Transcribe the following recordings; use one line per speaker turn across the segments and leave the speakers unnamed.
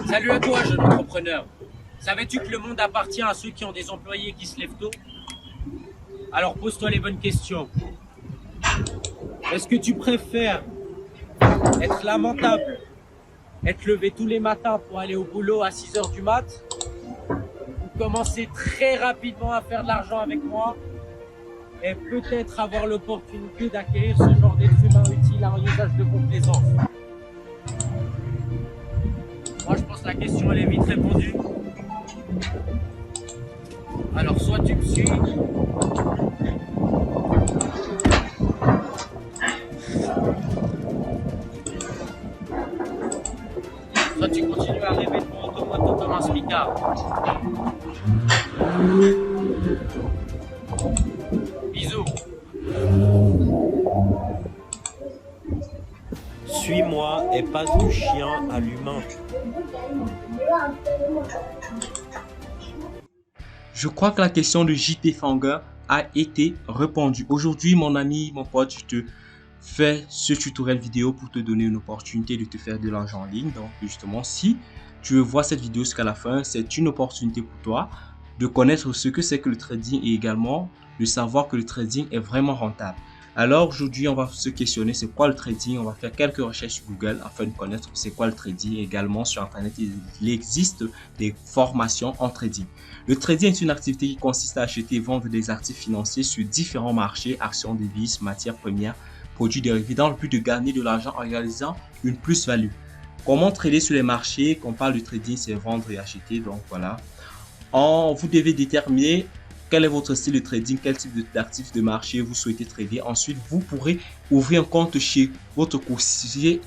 Salut à toi, jeune entrepreneur. Savais-tu que le monde appartient à ceux qui ont des employés qui se lèvent tôt? Alors pose-toi les bonnes questions. Est-ce que tu préfères être lamentable, être levé tous les matins pour aller au boulot à 6 heures du mat, ou commencer très rapidement à faire de l'argent avec moi et peut-être avoir l'opportunité d'acquérir ce genre d'être humain utile à un usage de complaisance? Moi, je pense que la question, elle est vite répondue. Alors, soit tu me suis, soit tu continues à rêver de mon automoto comme un smicard. Bisous.
Suis-moi et passe du chien à l'humain.
Je crois que la question de JT Fanger a été répondue. Aujourd'hui, mon ami, mon pote, je te fais ce tutoriel vidéo pour te donner une opportunité de te faire de l'argent en ligne. Donc, justement, si tu veux voir cette vidéo jusqu'à la fin, c'est une opportunité pour toi de connaître ce que c'est que le trading et également de savoir que le trading est vraiment rentable. Alors aujourd'hui, on va se questionner c'est quoi le trading. On va faire quelques recherches sur Google afin de connaître c'est quoi le trading. Également sur Internet, il existe des formations en trading. Le trading est une activité qui consiste à acheter et vendre des actifs financiers sur différents marchés, actions, devises, matières premières, produits dérivés dans le but de gagner de l'argent en réalisant une plus-value. Comment trader sur les marchés? Quand on parle de trading, c'est vendre et acheter. Donc voilà. Vous devez déterminer quel est votre style de trading, quel type d'actifs de marché vous souhaitez trader. Ensuite, vous pourrez ouvrir un compte chez votre courtier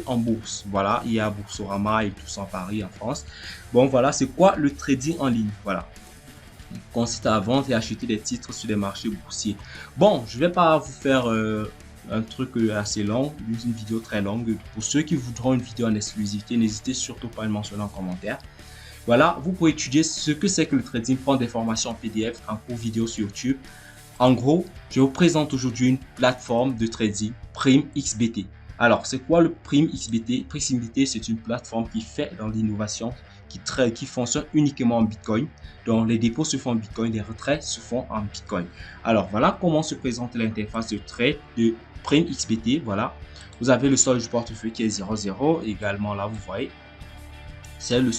en bourse. Voilà, il y a Boursorama et tout ça en Paris, en France. Bon, voilà, c'est quoi le trading en ligne? Voilà. Il consiste à vendre et acheter des titres sur les marchés boursiers. Bon, je ne vais pas vous faire un truc assez long, une vidéo très longue. Pour ceux qui voudront une vidéo en exclusivité, n'hésitez surtout pas à le mentionner en commentaire. Voilà, vous pouvez étudier ce que c'est que le trading, prendre des formations en PDF, en cours vidéo sur YouTube. En gros, je vous présente aujourd'hui une plateforme de trading, PrimeXBT. Alors, c'est quoi le PrimeXBT? PrimeXBT, c'est une plateforme qui fait dans l'innovation, qui fonctionne uniquement en Bitcoin. Donc, les dépôts se font en Bitcoin, les retraits se font en Bitcoin. Alors, voilà comment se présente l'interface de trade de PrimeXBT. Voilà, vous avez le solde du portefeuille qui est 0,0. Également, là, vous voyez, c'est le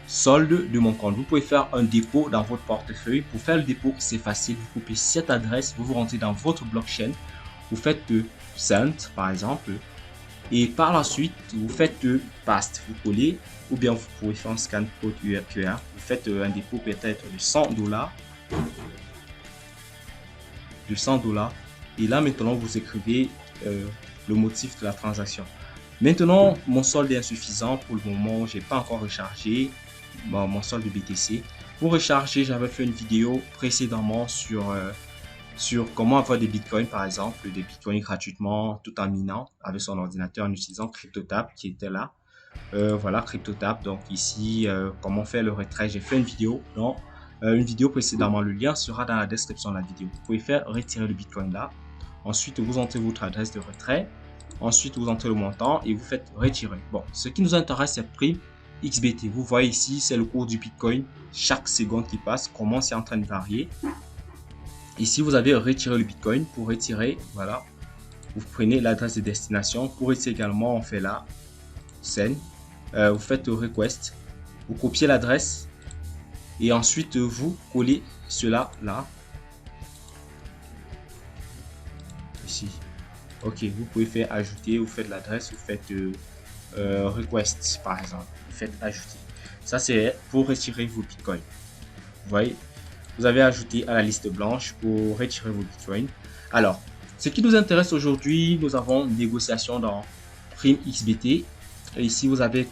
solde de mon compte. Vous pouvez faire un dépôt dans votre portefeuille. Pour faire le dépôt, c'est facile. Vous copiez cette adresse, vous rentrez dans votre blockchain, vous faites send par exemple, et par la suite, vous faites paste. Vous collez, ou bien vous pouvez faire un scan code QR. Vous faites un dépôt peut-être de $100. De $100. Et là, maintenant, vous écrivez le motif de la transaction. Maintenant, mon solde est insuffisant pour le moment, j'ai pas encore rechargé mon solde de BTC. Pour recharger, j'avais fait une vidéo précédemment sur comment avoir des bitcoins, par exemple, des bitcoins gratuitement tout en minant avec son ordinateur en utilisant CryptoTab qui était là. Voilà, CryptoTab. Donc ici, comment faire le retrait. J'ai fait une vidéo, précédemment. Le lien sera dans la description de la vidéo. Vous pouvez faire retirer le bitcoin là. Ensuite, vous entrez votre adresse de retrait. Ensuite, vous entrez le montant et vous faites retirer. Bon, ce qui nous intéresse, c'est PrimeXBT. Vous voyez ici, c'est le cours du Bitcoin. Chaque seconde qui passe, comment c'est en train de varier. Ici, vous avez retiré le Bitcoin. Pour retirer, voilà, vous prenez l'adresse de destination. Pour retirer également, on fait là, send. Vous faites request. Vous copiez l'adresse et ensuite, vous collez cela là. Ici. Ok, vous pouvez faire ajouter, vous faites l'adresse, vous faites request par exemple, vous faites ajouter. Ça c'est pour retirer vos bitcoins. Vous voyez, vous avez ajouté à la liste blanche pour retirer vos bitcoins. Alors, ce qui nous intéresse aujourd'hui, nous avons une négociation dans PrimeXBT. Ici, vous avez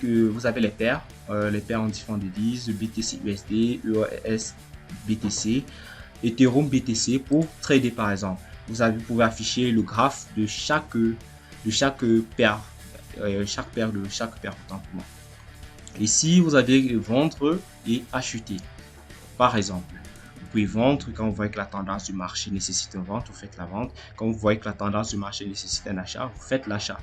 les paires en différentes devises, BTC USD, EOS BTC, Ethereum BTC pour trader par exemple. Vous pouvez afficher le graphe de chaque paire, autant pour moi. Ici, vous avez vendre et acheter. Par exemple, vous pouvez vendre quand vous voyez que la tendance du marché nécessite une vente, vous faites la vente. Quand vous voyez que la tendance du marché nécessite un achat, vous faites l'achat.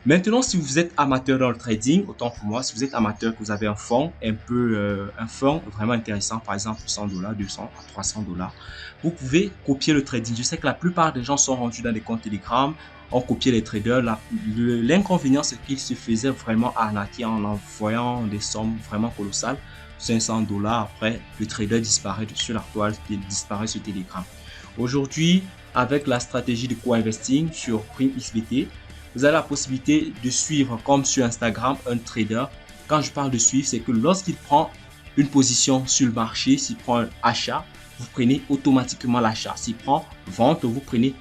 Maintenant, si vous êtes amateur dans le trading, autant pour moi, si vous êtes amateur, que vous avez un fonds un fonds vraiment intéressant, par exemple $100, 200 à 300 $, vous pouvez copier le trading. Je sais que la plupart des gens sont rendus dans des comptes Telegram, ont copié les traders. L'inconvénient, c'est qu'ils se faisaient vraiment arnaquer en envoyant des sommes vraiment colossales. 500 $, après, le trader disparaît sur la toile, disparaît sur Telegram. Aujourd'hui, avec la stratégie de co-investing sur PrimeXBT, vous avez la possibilité de suivre, comme sur Instagram, un trader. Quand je parle de suivre, c'est que lorsqu'il prend une position sur le marché, s'il prend un achat, vous prenez automatiquement l'achat. S'il prend vente, vous prenez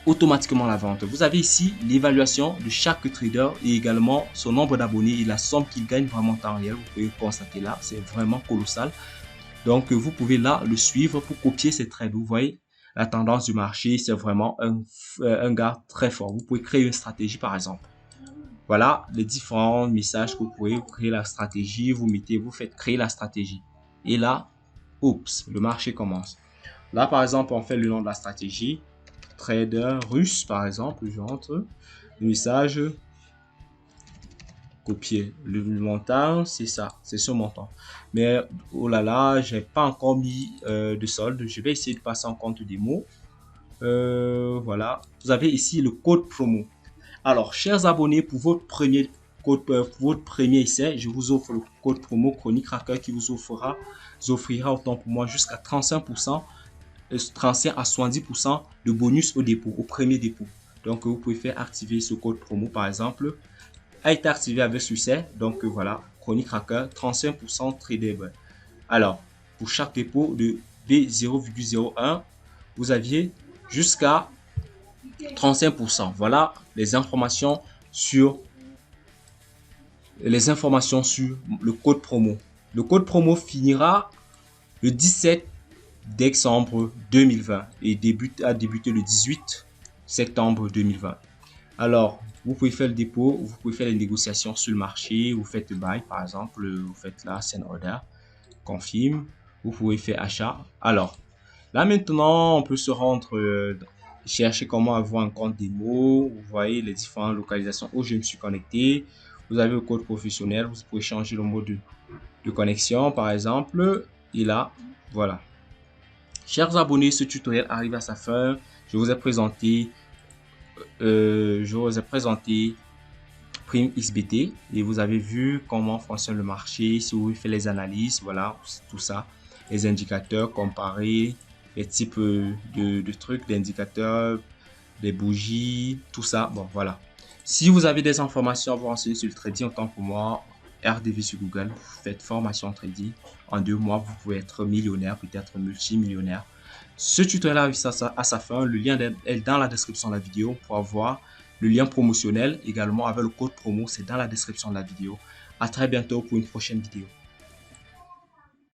automatiquement la vente. Vous avez ici l'évaluation de chaque trader et également son nombre d'abonnés et la somme qu'il gagne vraiment en temps réel. Vous pouvez constater là, c'est vraiment colossal. Donc, vous pouvez là le suivre pour copier ses trades. Vous voyez la tendance du marché, c'est vraiment un gars très fort. Vous pouvez créer une stratégie par exemple. Voilà les différents messages que vous pouvez créer la stratégie. Vous faites créer la stratégie. Et là, oups, le marché commence. Là, par exemple, on fait le nom de la stratégie. Trader russe, par exemple. Je rentre le message. Copier le montant, c'est ça, c'est ce montant. Mais oh là là, j'ai pas encore mis de solde. Je vais essayer de passer en compte démo. Voilà, vous avez ici le code promo. Alors, chers abonnés, pour votre premier essai, je vous offre le code promo ChroniQracker qui vous offrira autant pour moi jusqu'à 35%, 35 à 70% de bonus au dépôt, au premier dépôt. Donc, vous pouvez faire activer ce code promo par exemple. A été activé avec succès. Donc voilà, ChroniQracker, 35% tradable. Alors, pour chaque dépôt de B0,01, vous aviez jusqu'à 35%. Voilà les informations sur le code promo. Le code promo finira le 17 décembre 2020 et a débuté le 18 septembre 2020. Alors, vous pouvez faire le dépôt, vous pouvez faire les négociations sur le marché, vous faites le buy par exemple, vous faites là, send order, confirme, vous pouvez faire achat. Alors, là maintenant, on peut se rendre, chercher comment avoir un compte démo, vous voyez les différentes localisations où je me suis connecté, vous avez le code professionnel, vous pouvez changer le mode de connexion par exemple, et là, voilà. Chers abonnés, ce tutoriel arrive à sa fin, je vous ai présenté PrimeXBT et vous avez vu comment fonctionne le marché, si vous faites les analyses, voilà, tout ça, les indicateurs, comparer les types de trucs, d'indicateurs, des bougies, tout ça, bon voilà. Si vous avez des informations à vous renseigner sur le trading, autant pour moi, RDV sur Google, vous faites formation trading, en 2 mois, vous pouvez être millionnaire, peut-être multimillionnaire. Ce tutoriel arrive à sa fin, le lien est dans la description de la vidéo pour avoir le lien promotionnel également avec le code promo, c'est dans la description de la vidéo. À très bientôt pour une prochaine vidéo.